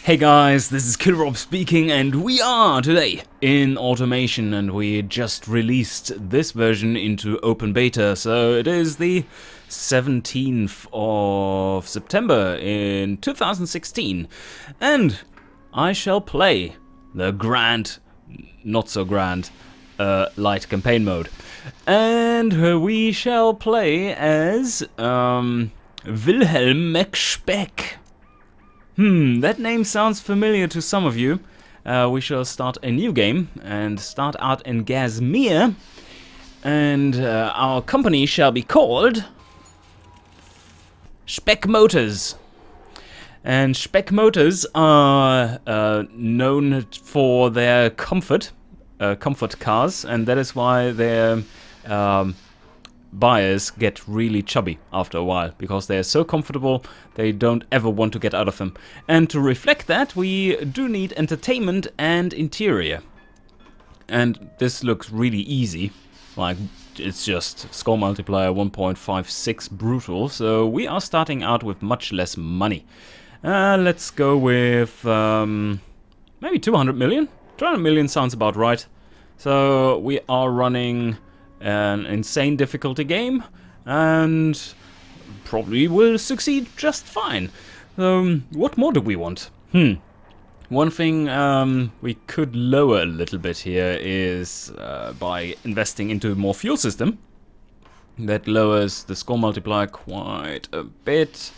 Hey guys, this is Killrob speaking, and we are today in automation, and we just released this version into open beta. So it is the 17th of September in 2016, and I shall play the grand, not so grand, Lite Campaign mode. And we shall play as Wilhelm McSpeck. That name sounds familiar to some of you. We shall start a new game and start out in Gasmean. And our company shall be called Speck Motors. And Speck Motors are known for their comfort cars, and that is why their buyers get really chubby after a while, because they're so comfortable they don't ever want to get out of them. And to reflect that, we do need entertainment and interior. And this looks really easy, like it's just score multiplier 1.56 brutal, so we are starting out with much less money. Let's go with maybe 200 million. 200 million sounds about right. So we are running an insane difficulty game, and probably will succeed just fine. What more do we want? One thing we could lower a little bit here is by investing into more fuel system. That lowers the score multiplier quite a bit.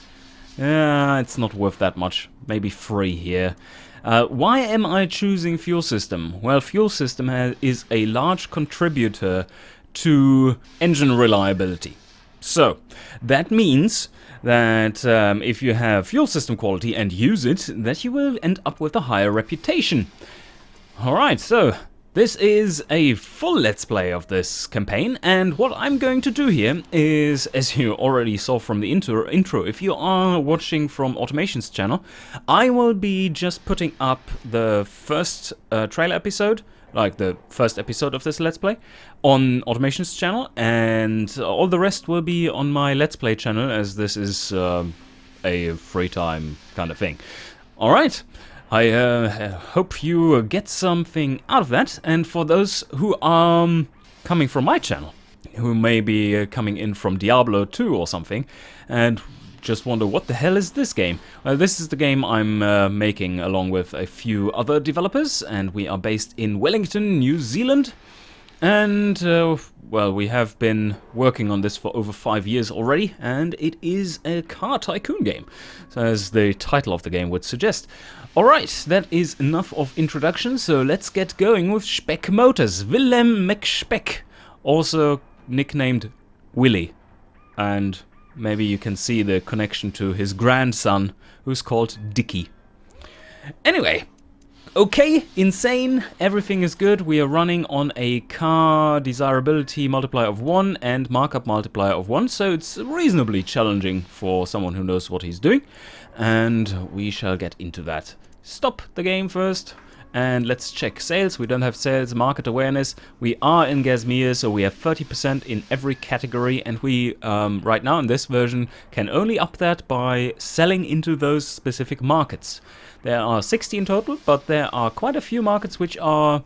It's not worth that much. Maybe 3 here. Why am I choosing fuel system? Well, fuel system is a large contributor to engine reliability. So that means that if you have fuel system quality and use it, that you will end up with a higher reputation. Alright, so this is a full let's play of this campaign, and what I'm going to do here is, as you already saw from the intro, if you are watching from Automation's channel, I will be just putting up the first trailer episode, like the first episode of this Let's Play, on Automation's channel, and all the rest will be on my Let's Play channel, as this is a free time kind of thing. Alright, I hope you get something out of that, and for those who are coming from my channel, who may be coming in from Diablo 2 or something, and just wonder what the hell is this game? Well, this is the game I'm making along with a few other developers, and we are based in Wellington, New Zealand. And well, we have been working on this for over 5 years already, and it is a car tycoon game, so as the title of the game would suggest. Alright, that is enough of introduction, so let's get going with Speck Motors. Wilhelm McSpeck, also nicknamed Willy, and maybe you can see the connection to his grandson, who's called Dickie. Anyway, okay, insane, everything is good. We are running on a car desirability multiplier of 1 and markup multiplier of 1, so it's reasonably challenging for someone who knows what he's doing. And we shall get into that. Stop the game first, and let's check sales. We don't have sales, market awareness. We are in Gasmean, so we have 30% in every category, and we, right now in this version, can only up that by selling into those specific markets. There are 60 in total, but there are quite a few markets which are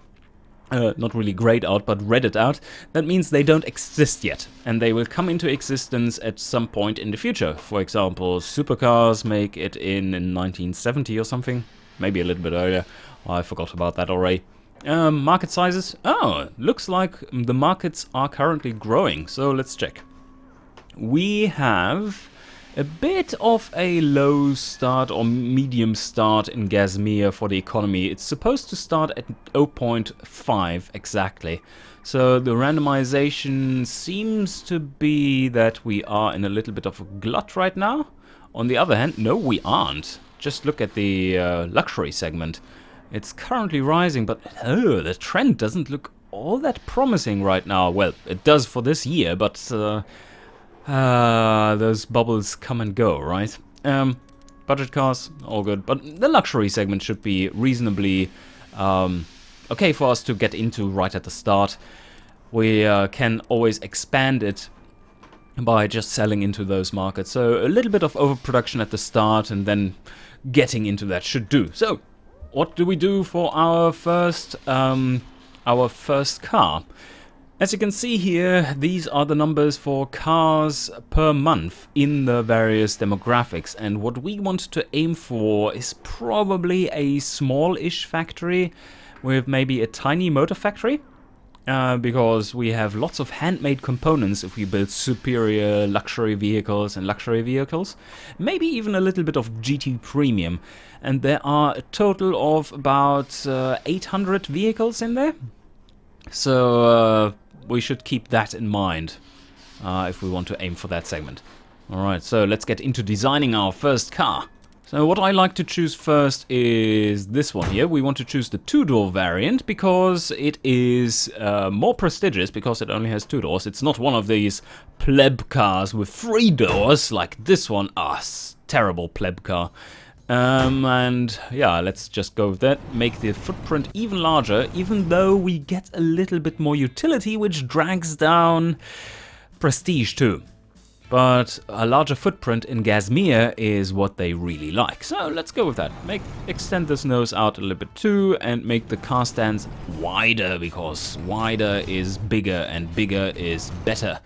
not really grayed out, but redded out. That means they don't exist yet, and they will come into existence at some point in the future. For example, supercars make it in 1970 or something, maybe a little bit earlier. I forgot about that already. Market sizes. Oh, looks like the markets are currently growing, so let's check. We have a bit of a low start or medium start in Gasmean for the economy. It's supposed to start at 0.5 exactly. So the randomization seems to be that we are in a little bit of a glut right now. On the other hand, no, we aren't. Just look at the luxury segment. It's currently rising, but the trend doesn't look all that promising right now. Well, it does for this year, but those bubbles come and go, right? Budget cars, all good, but the luxury segment should be reasonably okay for us to get into right at the start. We can always expand it by just selling into those markets. So a little bit of overproduction at the start and then getting into that should do. So what do we do for our first car? As you can see here, these are the numbers for cars per month in the various demographics, and what we want to aim for is probably a small-ish factory with maybe a tiny motor factory. Because we have lots of handmade components if we build superior luxury vehicles and luxury vehicles. Maybe even a little bit of GT Premium. And there are a total of about 800 vehicles in there. So we should keep that in mind if we want to aim for that segment. Alright, so let's get into designing our first car. So what I like to choose first is this one here. We want to choose the two-door variant because it is more prestigious because it only has 2 doors. It's not one of these pleb cars with 3 doors like this one. Terrible pleb car. And yeah, let's just go with that. Make the footprint even larger, even though we get a little bit more utility, which drags down prestige too. But a larger footprint in Gasmean is what they really like. So let's go with that. Extend this nose out a little bit too and make the car stands wider, because wider is bigger and bigger is better.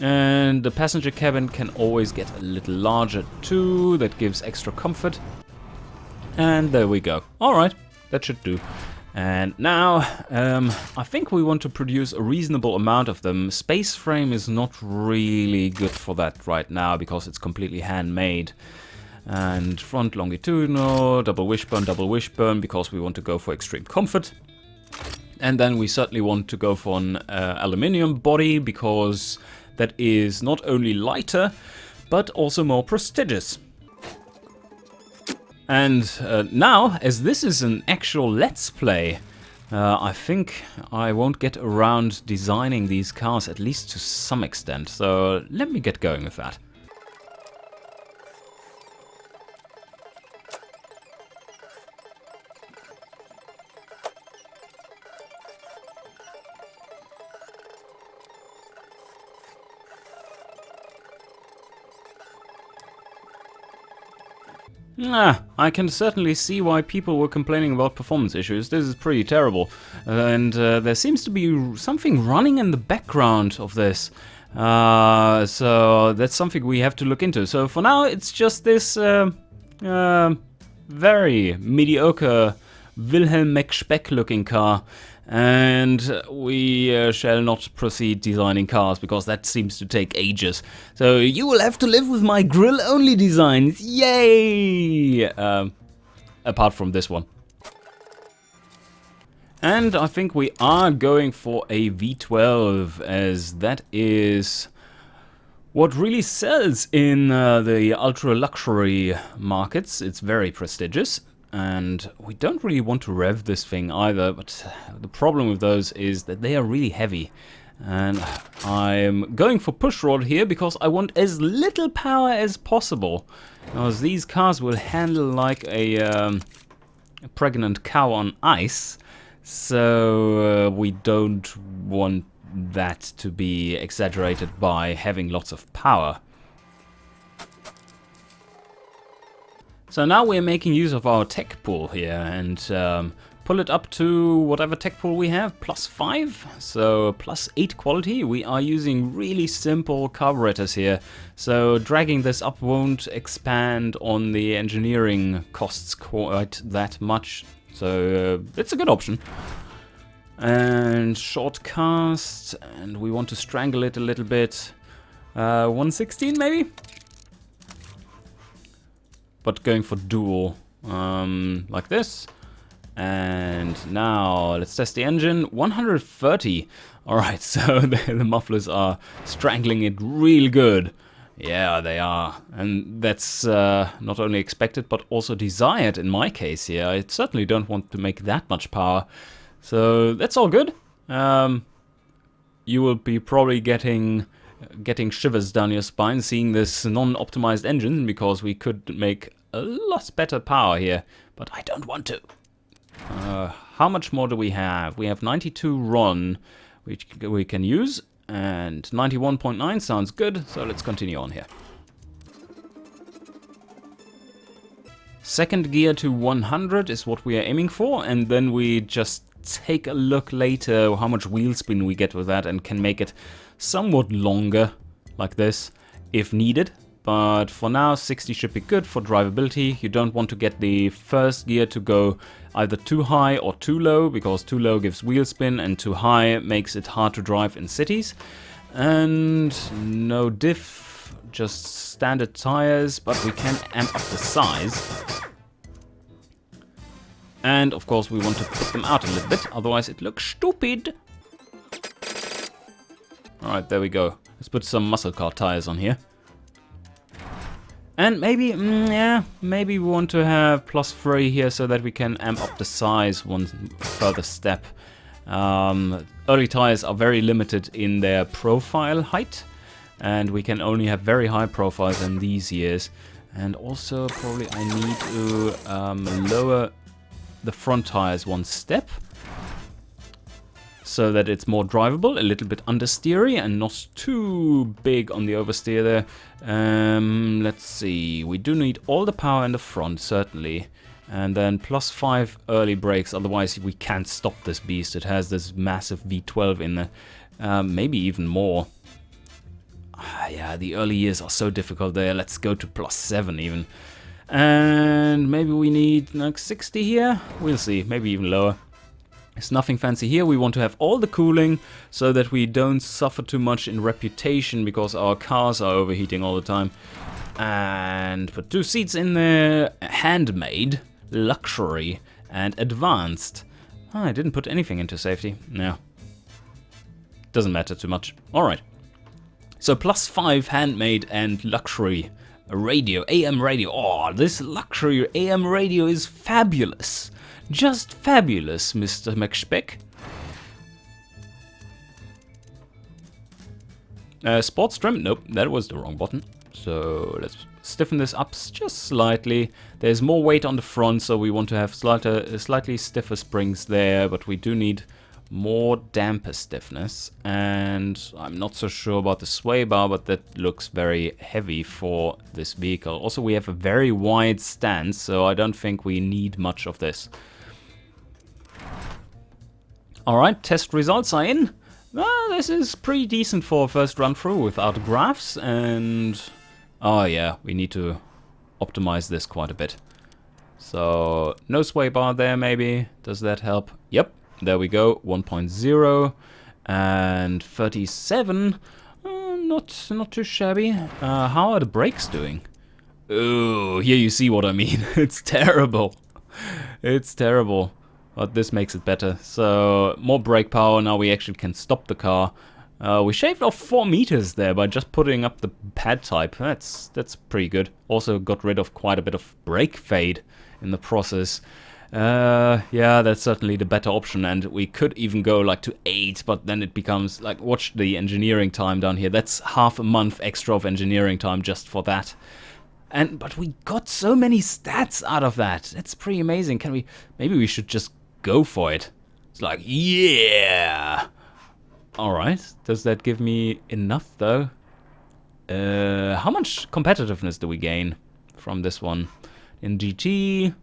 And the passenger cabin can always get a little larger too. That gives extra comfort. And there we go. Alright, that should do. And now, I think we want to produce a reasonable amount of them. Space frame is not really good for that right now because it's completely handmade. And front longitudinal, double wishbone because we want to go for extreme comfort. And then we certainly want to go for an aluminium body because that is not only lighter, but also more prestigious. And now, as this is an actual Let's Play, I think I won't get around designing these cars, at least to some extent. So let me get going with that. I can certainly see why people were complaining about performance issues. This is pretty terrible. And there seems to be something running in the background of this. So that's something we have to look into. So for now, it's just this very mediocre Wilhelm McSpeck looking car. And we shall not proceed designing cars because that seems to take ages. So you will have to live with my grill-only designs. Yay! Apart from this one. And I think we are going for a V12, as that is what really sells in the ultra-luxury markets. It's very prestigious. And we don't really want to rev this thing either, but the problem with those is that they are really heavy. And I'm going for push rod here because I want as little power as possible. Because these cars will handle like a pregnant cow on ice. So we don't want that to be exaggerated by having lots of power. So now we're making use of our tech pool here and pull it up to whatever tech pool we have, +5, so +8 quality. We are using really simple carburetors here, so dragging this up won't expand on the engineering costs quite that much, so it's a good option. And short cast, and we want to strangle it a little bit, 116 maybe? But going for dual, like this. And now let's test the engine. 130. Alright, so the mufflers are strangling it real good. Yeah, they are. And that's not only expected, but also desired in my case here. I certainly don't want to make that much power. So that's all good. You will be probably getting shivers down your spine seeing this non-optimized engine, because we could make a lot better power here, but I don't want to. How much more do we have? We have 92 RON, which we can use. And 91.9 sounds good, so let's continue on here. Second gear to 100 is what we are aiming for, and then we just take a look later how much wheel spin we get with that and can make it somewhat longer, like this, if needed. But for now, 60 should be good for drivability. You don't want to get the first gear to go either too high or too low, because too low gives wheel spin and too high makes it hard to drive in cities. And no diff, just standard tires, but we can amp up the size. And of course we want to put them out a little bit, otherwise it looks stupid. Alright, there we go. Let's put some muscle car tires on here. And maybe, yeah, maybe we want to have +3 here so that we can amp up the size one further step. Early tires are very limited in their profile height, and we can only have very high profiles in these years. And also probably I need to lower the front tires one step, so that it's more drivable, a little bit understeery and not too big on the oversteer there. Let's see, we do need all the power in the front, certainly. And then +5 early brakes, otherwise we can't stop this beast. It has this massive V12 in there, maybe even more. Yeah, the early years are so difficult there. Let's go to +7 even. And maybe we need like 60 here, we'll see, maybe even lower. It's nothing fancy here. We want to have all the cooling so that we don't suffer too much in reputation because our cars are overheating all the time. And put 2 seats in there, handmade, luxury, and advanced. Oh, I didn't put anything into safety. No. Doesn't matter too much. Alright. So +5 handmade and luxury radio, AM radio. Oh, this luxury AM radio is fabulous. Just fabulous, Mr. McSpeck. Sports trim? Nope, that was the wrong button. So let's stiffen this up just slightly. There's more weight on the front, so we want to have slightly stiffer springs there, but we do need more damper stiffness. And I'm not so sure about the sway bar, but that looks very heavy for this vehicle. Also, we have a very wide stance, so I don't think we need much of this. Alright, test results are in. Well, this is pretty decent for a first run through without graphs, and oh yeah, we need to optimize this quite a bit. So, no sway bar there maybe. Does that help? Yep, there we go, 1.0 and 37. Not too shabby. How are the brakes doing? Oh, here you see what I mean. It's terrible. It's terrible. But this makes it better. So, more brake power, now we actually can stop the car. We shaved off 4 meters there by just putting up the pad type. That's pretty good. Also got rid of quite a bit of brake fade in the process. Yeah, that's certainly the better option, and we could even go like to 8, but then it becomes like, watch the engineering time down here. That's half a month extra of engineering time just for that. But we got so many stats out of that. It's pretty amazing. Maybe we should just go for it. It's like, yeah. Alright, does that give me enough though? How much competitiveness do we gain from this one? In GT,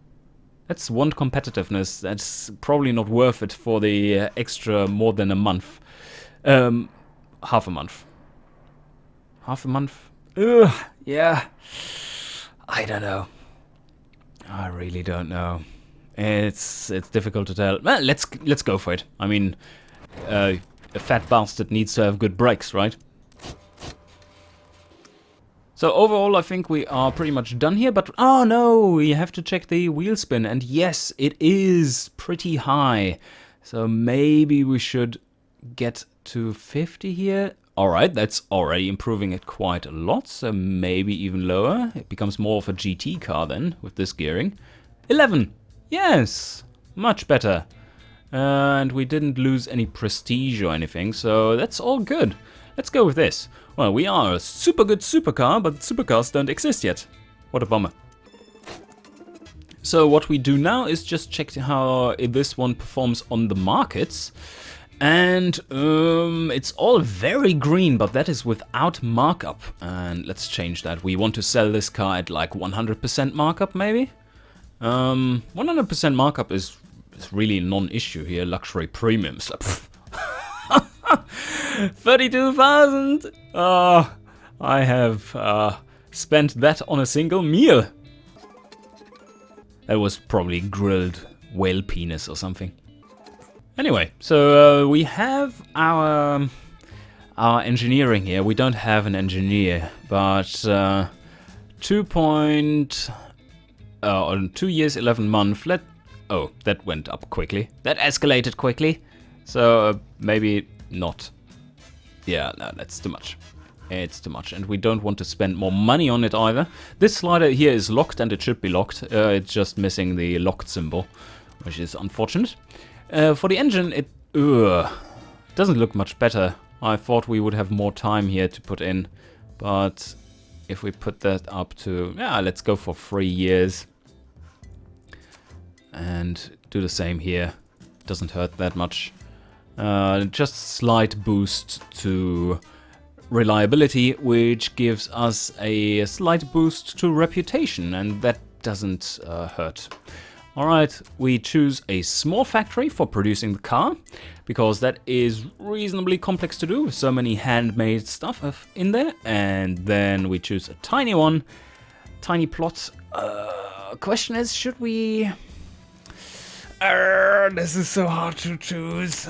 that's 1 competitiveness. That's probably not worth it for the extra more than a month. Half a month. Half a month? Ugh, yeah. I don't know. I really don't know. It's difficult to tell. Well, let's go for it. I mean, a fat bastard needs to have good brakes, right? So overall, I think we are pretty much done here. But oh no, we have to check the wheel spin, and yes, it is pretty high. So maybe we should get to 50 here. All right, that's already improving it quite a lot. So maybe even lower. It becomes more of a GT car then with this gearing. 11. Yes, much better. And we didn't lose any prestige or anything, so that's all good. Let's go with this. Well, we are a super good supercar, but supercars don't exist yet. What a bummer. So what we do now is just check how this one performs on the markets. And it's all very green, but that is without markup. And let's change that. We want to sell this car at like 100% markup, maybe? 100% markup is really non-issue here. Luxury premiums. 32,000! Oh, I have spent that on a single meal. That was probably grilled whale penis or something. Anyway, so we have our engineering here. We don't have an engineer, but 2 years, 11 months. Oh, that went up quickly. That escalated quickly. So maybe not. Yeah, no, that's too much. It's too much, and we don't want to spend more money on it either. This slider here is locked, and it should be locked. It's just missing the locked symbol, which is unfortunate. For the engine, it doesn't look much better. I thought we would have more time here to put in, but if we put that up to, yeah, let's go for 3 years. And do the same here. Doesn't hurt that much. Just slight boost to reliability, which gives us a slight boost to reputation, and that doesn't hurt. Alright, we choose a small factory for producing the car, because that is reasonably complex to do with so many handmade stuff in there. And then we choose a tiny one, tiny plot. Question is, should we... this is so hard to choose.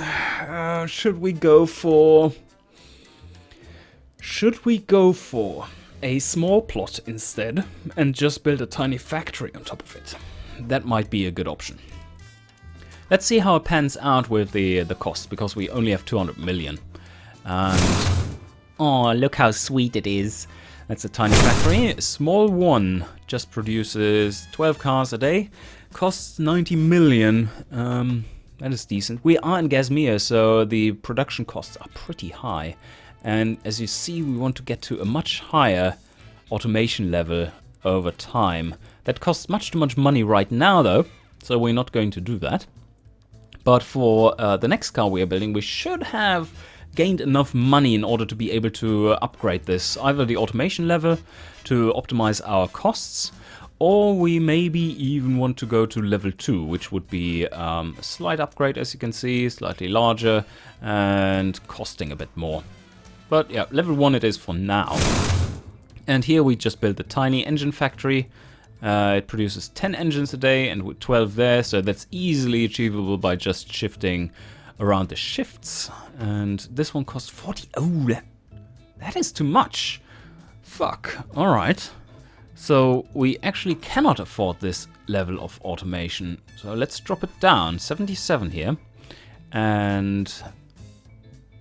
Should we go for a small plot instead and just build a tiny factory on top of it? That might be a good option. Let's see how it pans out with the cost, because we only have 200 million. Oh, look how sweet it is. That's a tiny factory. A small one just produces 12 cars a day. Costs 90 million. That is decent. We are in Gasmean, so the production costs are pretty high. And as you see, we want to get to a much higher automation level over time. That costs much too much money right now, though, so we're not going to do that. But for the next car we are building, we should have gained enough money in order to be able to upgrade this. Either the automation level to optimize our costs, or we maybe even want to go to level 2, which would be a slight upgrade, as you can see, slightly larger and costing a bit more. But yeah, level 1 it is for now. And here we just built a tiny engine factory. It produces 10 engines a day and with 12 there, so that's easily achievable by just shifting around the shifts. And this one costs 40. Oh, that is too much. Fuck. Alright. So we actually cannot afford this level of automation. So let's drop it down. 77 here. And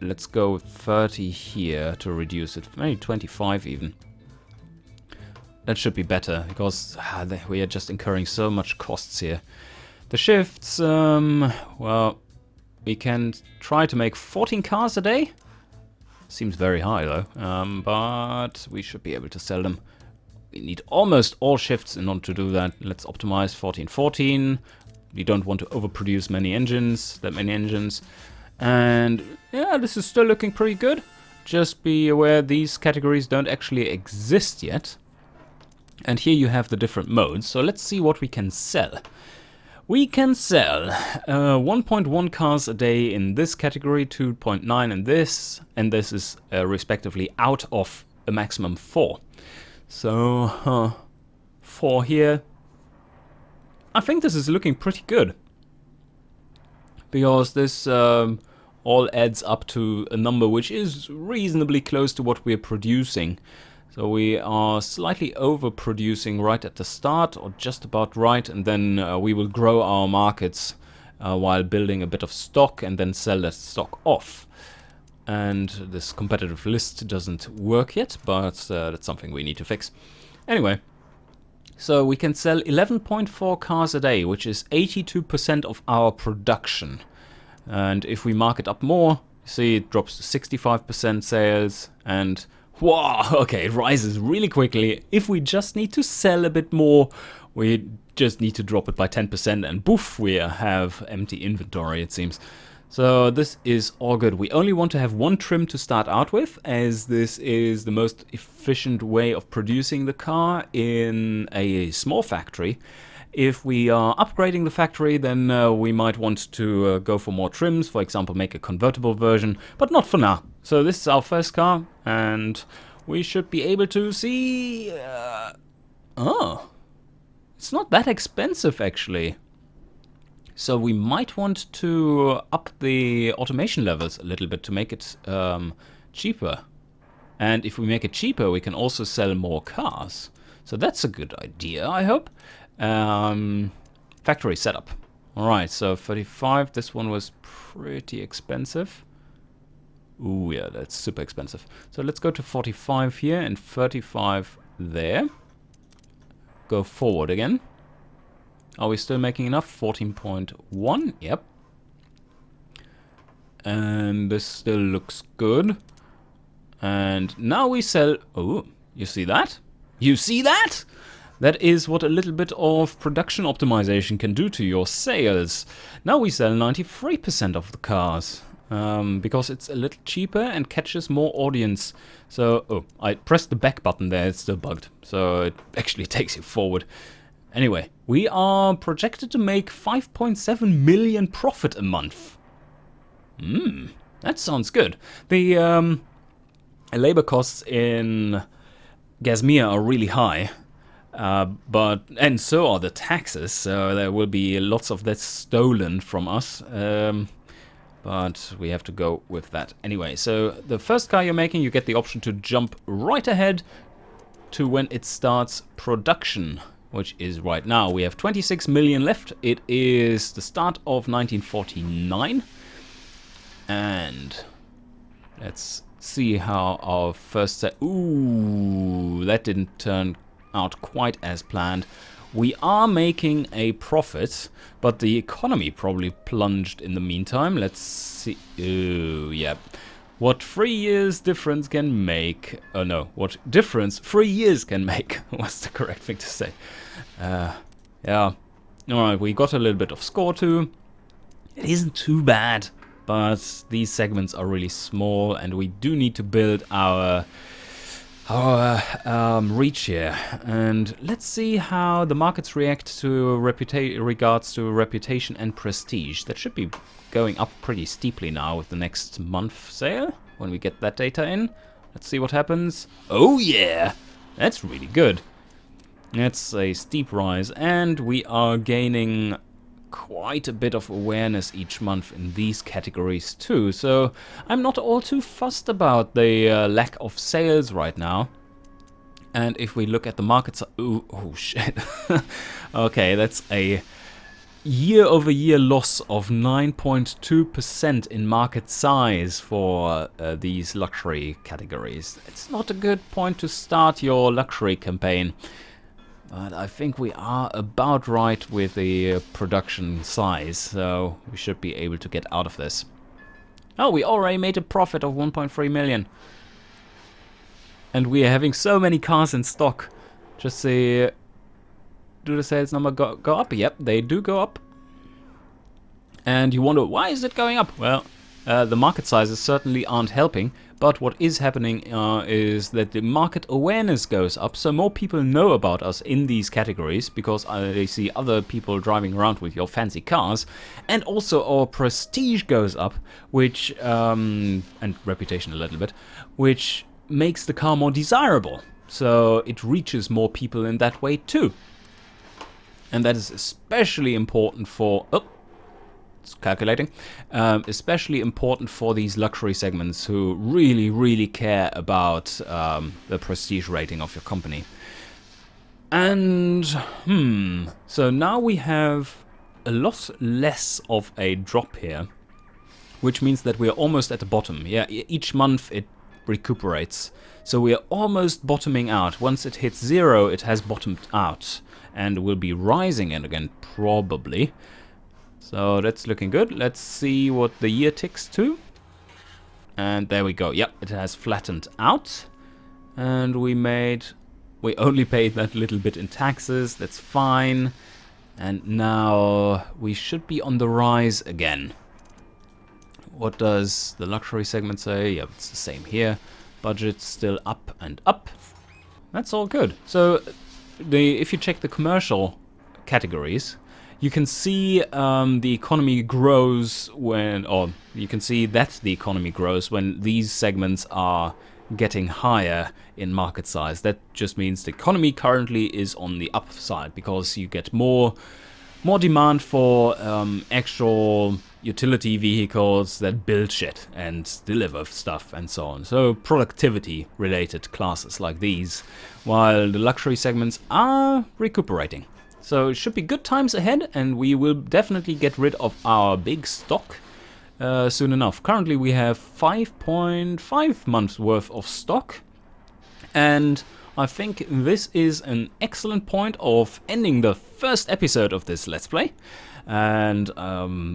let's go 30 here to reduce it. Maybe 25 even. That should be better, because we are just incurring so much costs here. The shifts, well, we can try to make 14 cars a day. Seems very high though, but we should be able to sell them. We need almost all shifts in order to do that. Let's optimize 14. We don't want to overproduce many engines, And yeah, this is still looking pretty good. Just be aware these categories don't actually exist yet. And here you have the different modes, so let's see what we can sell. We can sell 1.1 cars a day in this category, 2.9 in this, and this is respectively out of a maximum 4. So 4 here. I think this is looking pretty good, because this all adds up to a number which is reasonably close to what we're producing. So we are slightly overproducing right at the start, or just about right, and then we will grow our markets while building a bit of stock and then sell that stock off. And this competitive list doesn't work yet, but that's something we need to fix. Anyway, so we can sell 11.4 cars a day, which is 82% of our production. And if we mark it up more, you see it drops to 65% sales, and wow, okay, it rises really quickly. If we just need to sell a bit more, we just need to drop it by 10% and poof, we have empty inventory, it seems. So this is all good. We only want to have one trim to start out with, as this is the most efficient way of producing the car in a small factory. If we are upgrading the factory, then we might want to go for more trims, for example, make a convertible version, but not for now. So this is our first car, and we should be able to see... oh, it's not that expensive, actually. So we might want to up the automation levels a little bit to make it cheaper. And if we make it cheaper, we can also sell more cars. So that's a good idea, I hope. Factory setup. Alright, so 35. This one was pretty expensive. Ooh, yeah, that's super expensive. So let's go to 45 here and 35 there. Go forward again. Are we still making enough? 14.1, yep. And this still looks good. And now we sell... oh, you see that? You see that? That is what a little bit of production optimization can do to your sales. Now we sell 93% of the cars. Because it's a little cheaper and catches more audience. So, oh, I pressed the back button there, it's still bugged. So it actually takes you forward. Anyway, we are projected to make 5.7 million profit a month. That sounds good. The labor costs in Gasmean are really high, and so are the taxes. So there will be lots of that stolen from us. But we have to go with that anyway. So the first car you're making, you get the option to jump right ahead to when it starts production, which is right now. We have 26 million left. It is the start of 1949. And let's see how our first set... ooh, that didn't turn out quite as planned. We are making a profit, but the economy probably plunged in the meantime. Let's see. Ooh, yeah. What 3 years difference can make... oh no, what difference 3 years can make was the correct thing to say. Yeah. Alright, we got a little bit of score too. It isn't too bad, but these segments are really small and we do need to build our reach here. And let's see how the markets react to regards to reputation and prestige. That should be going up pretty steeply now with the next month sale when we get that data in. Let's see what happens. Oh yeah, that's really good. That's a steep rise, and we are gaining quite a bit of awareness each month in these categories too. So I'm not all too fussed about the lack of sales right now. And if we look at the markets, oh shit. Okay, that's a year-over-year loss of 9.2% in market size for these luxury categories. It's not a good point to start your luxury campaign. But I think we are about right with the production size, so we should be able to get out of this. Oh, we already made a profit of 1.3 million. And we are having so many cars in stock. Just see, do the sales number go up? Yep, they do go up. And you wonder, why is it going up? Well, the market sizes certainly aren't helping. But what is happening is that the market awareness goes up, so more people know about us in these categories because they see other people driving around with your fancy cars, and also our prestige goes up, which and reputation a little bit, which makes the car more desirable. So it reaches more people in that way too, and that is especially important for calculating, especially important for these luxury segments who really care about the prestige rating of your company. And so now we have a lot less of a drop here, which means that we are almost at the bottom. Yeah, each month it recuperates, so we are almost bottoming out. Once it hits 0, it has bottomed out and will be rising again probably. So that's looking good. Let's see what the year ticks to. And there we go. Yep, it has flattened out. And we only paid that little bit in taxes. That's fine. And now we should be on the rise again. What does the luxury segment say? Yeah, it's the same here. Budget still up and up. That's all good. So if you check the commercial categories, you can see the economy grows when, or you can see that the economy grows when these segments are getting higher in market size. That just means the economy currently is on the upside because you get more demand for actual utility vehicles that build shit and deliver stuff and so on. So productivity related classes like these, while the luxury segments are recuperating. So it should be good times ahead, and we will definitely get rid of our big stock soon enough. Currently we have 5.5 months worth of stock, and I think this is an excellent point of ending the first episode of this Let's Play. And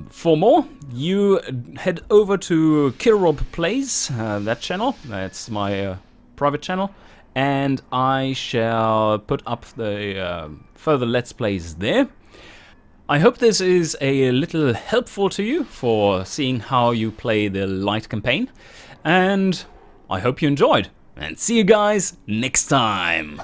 for more, you head over to Kilrob Plays, that channel. That's my private channel, and I shall put up the further Let's Plays there. I hope this is a little helpful to you for seeing how you play the Lite Campaign, and I hope you enjoyed. And see you guys next time!